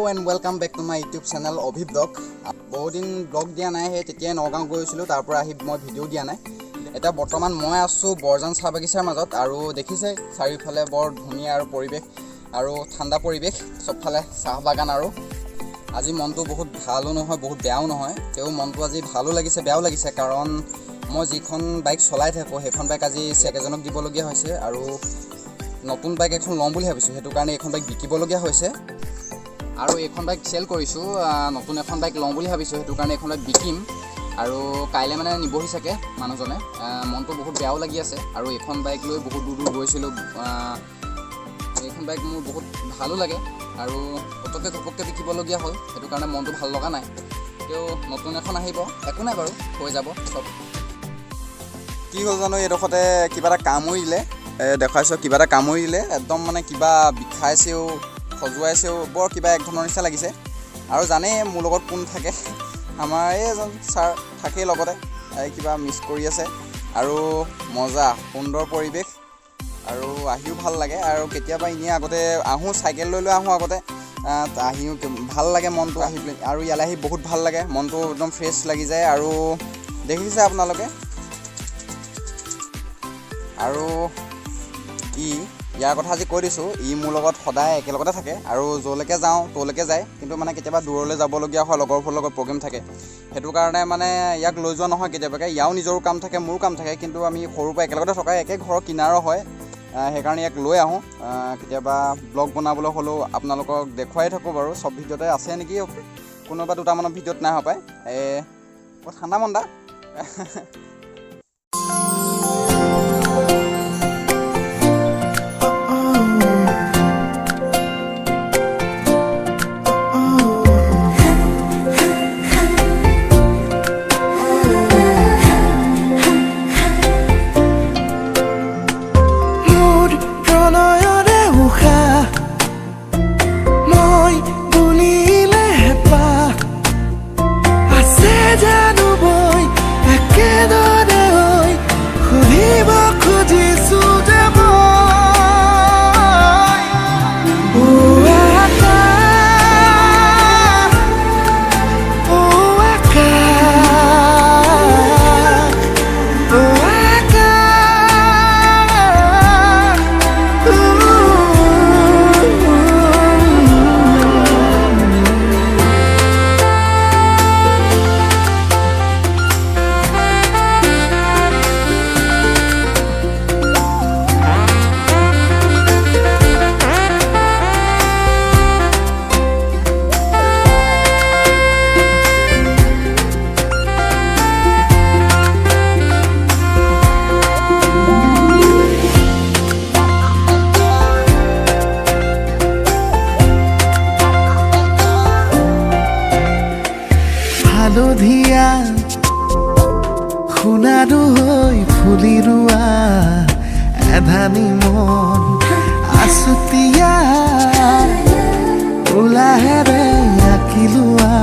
and welcome back to my YouTube channel Abhi Blog. বহুত দিন blog দিয়া নাই হে তেতিয়া নগাঁও গৈছিলো তাৰ পৰা আহি মই ভিডিও দিয়া নাই এটা বৰ্তমান মই আছো বৰজান চাহ বাগিচাৰ মাজত আৰু দেখিছে চাৰিফালে বৰ ধুনীয়া আৰু পৰিবেশ আৰু ঠাণ্ডা পৰিবেশ সবফালে চাহ বাগান আৰু আজি মনটো বহুত ভালো নহয় বহুত বেয়াও নহয় তেও মনটো আজি ভালো লাগিছে বেয়াও লাগিছে কাৰণ মই যিখন বাইক চলাই থাকো হেখন বাইক আজি চেকেজনক দিবলগীয়া হৈছে আৰু নতুন বাইক এখন লম বুলি ভাবিছো হেতু কাৰণে এখন বাইক বিকিবলগীয়া হৈছে আৰু এখন বাইক সেল কৰিছো নতুন এখন বাইক লম বুলি ভাবিছো হেতু কাৰণে এখন বাইক বিকিম আৰু কাইলে মানে নিবহি থাকে মানুহজনে মনটো বহুত বেয়াও লাগি আছে আৰু এখন বাইক লৈ বহুত দূৰ দূৰ গৈছিলো এখন বাইক মোৰ বহুত ভালো লাগে আৰু অতকে ধপককে বিকিবলগীয়া হ'ল হেতু কাৰণে মনটো ভাল লগা নাই তেও নতুন এখন আহিব একো নাই বাৰু হৈ যাব সব কি হ'ল জানো এডখতে কিবা এটা কাম হইলে দেখাইছো কিবা এটা কাম হইলে একদম মানে কিবা বিখাইছেও খজুৱাইছেও বৰ কিবা এক ধৰণৰ নিচা লাগিছে আৰু জানে মোৰ লগত কোন থাকে আমাৰ এজন স্যাৰ থাকে লগতে কিবা মিছ কৰি আছে আৰু মজা সুন্দৰ পৰিবেশ আৰু আহিও ভাল লাগে আৰু কেতিয়াবা ইনি আগতে আহো সাইকেল লৈ আহো আগতে আহিও ভাল লাগে মনটো আহি আৰু ইয়ালে আহি বহুত ভাল লাগে মনটো একদম ফ্ৰেছ লাগি যায় আৰু দেখিছে আপোনালোকে আৰু ইয়াৰ কথা আজি কৈ দিছো ই মোৰ লগত সদায় একেলগতে থাকে আৰু জলৈকে যাওঁ তলৈকে যায় কিন্তু মানে কেতিয়াবা দূৰলৈ যাবলগীয়া হয় লগৰবোৰ লগত প্ৰগ্ৰেম থাকে হেতু কাৰণে মানে ইয়াক লৈ যোৱা নহয় কেতিয়াবাকে ইয়াও নিজৰ কাম থাকে মোৰ কাম থাকে কিন্তু আমি সৰুৰ পৰা একেলগতে থকা একে ঘৰৰ কিনাৰৰ হয় হেকাৰণে ইয়াক লৈ আহোঁ কেতিয়াবা ব্লগ বনাবলৈ হ'লেও আপোনালোকক দেখুৱাই থাকোঁ বাৰু সব ভিডিঅ'তে আছে নেকি কোনোবা দুটামানৰ ভিডিঅ'ত নাই হ'ব পায় ঠাণ্ডা মন্দা হালধীয়া সোণাৰু হৈ ফুলি ৰোৱা এধানি মন আছুতীয়া উলাহেৰে আঁকি লোৱা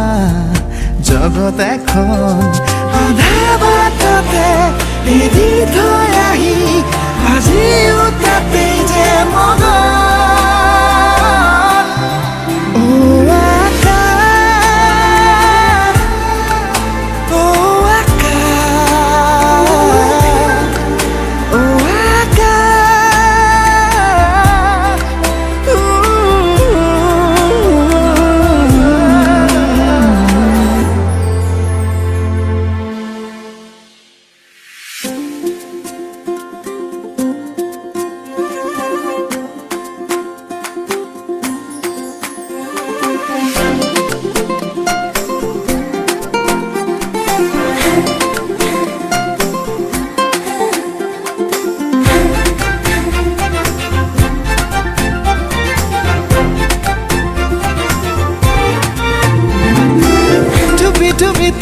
জগত এখন আধা বাটতে এৰি থৈ আহি আজিও তাতে যে মগন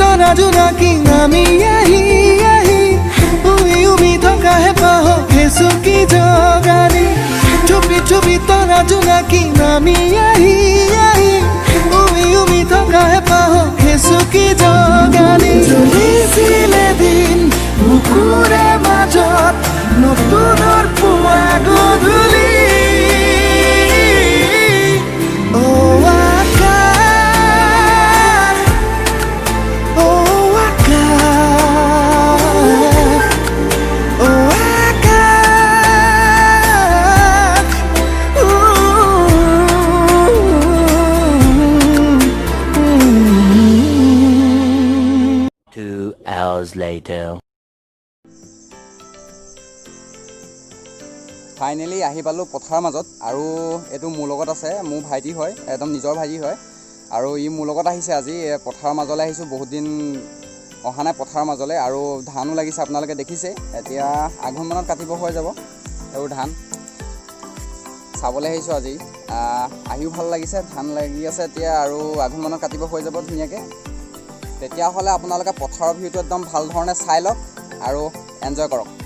Tona junaki nami ahi ahi ui umi thoka he paho hesuki jogani chupi tona junaki nami ahi ahi ui umi thoka he paho hesuki jogani jolisile din ukure majot notunor puwa goduli oh aka hours later. Finally আহি পালোঁ পথাৰৰ মাজত আৰু এইটো মোৰ লগত আছে মোৰ ভাইটি হয় একদম নিজৰ ভাইটি হয় আৰু ই মোৰ লগত আহিছে আজি পথাৰৰ মাজলৈ আহিছোঁ বহুত দিন অহা নাই পথাৰৰ মাজলৈ আৰু ধানো লাগিছে আপোনালোকে দেখিছে এতিয়া আঘোণমানত কাটিব হৈ যাব এইবোৰ ধান চাবলৈ আহিছোঁ আজি আহিও ভাল লাগিছে ধান লাগি আছে এতিয়া আৰু আঘোণমানত কাটিব হৈ যাব ধুনীয়াকৈ তেতিয়াহ'লে আপোনালোকে পথাৰৰ ভিউটো একদম ভাল ধৰণে চাই লওক আৰু এনজয় কৰক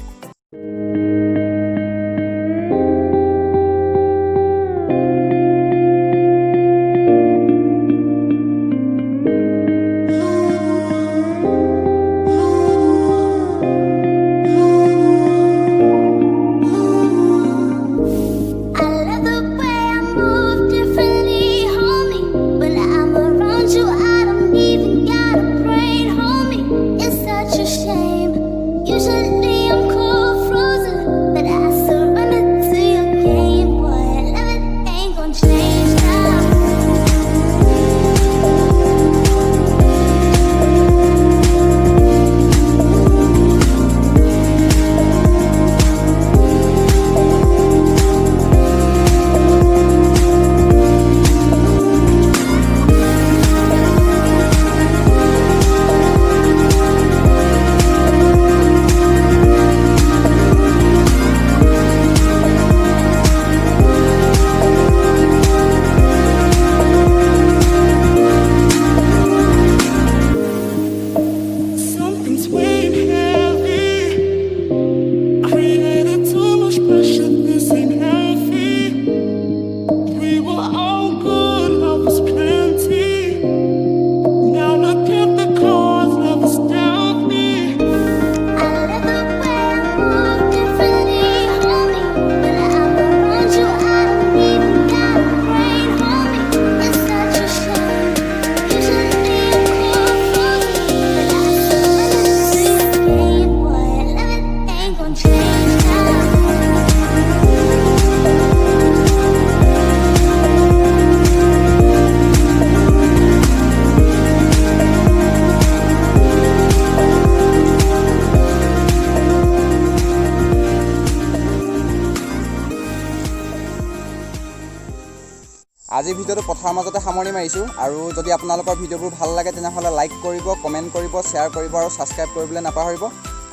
আজিৰ ভিডিঅ'টো পথাৰৰ মাজতে সামৰণি মাৰিছোঁ আৰু যদি আপোনালোকৰ ভিডিঅ'বোৰ ভাল লাগে তেনেহ'লে লাইক কৰিব কমেণ্ট কৰিব শ্বেয়াৰ কৰিব আৰু ছাবস্ক্ৰাইব কৰিবলৈ নাপাহৰিব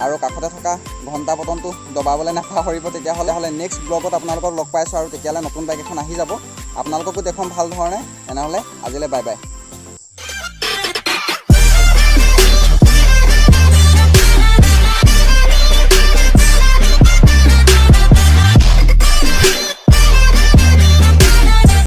আৰু কাষতে থকা ঘণ্টা বটনটো দবাবলৈ নাপাহৰিব তেতিয়াহ'লে নেক্সট ব্লগত আপোনালোকক লগ পাইছোঁ আৰু তেতিয়াহ'লে নতুন বাইক এখন আহি যাব আপোনালোককো দেখুৱাম ভাল ধৰণে তেনেহ'লে আজিলৈ বাই বাই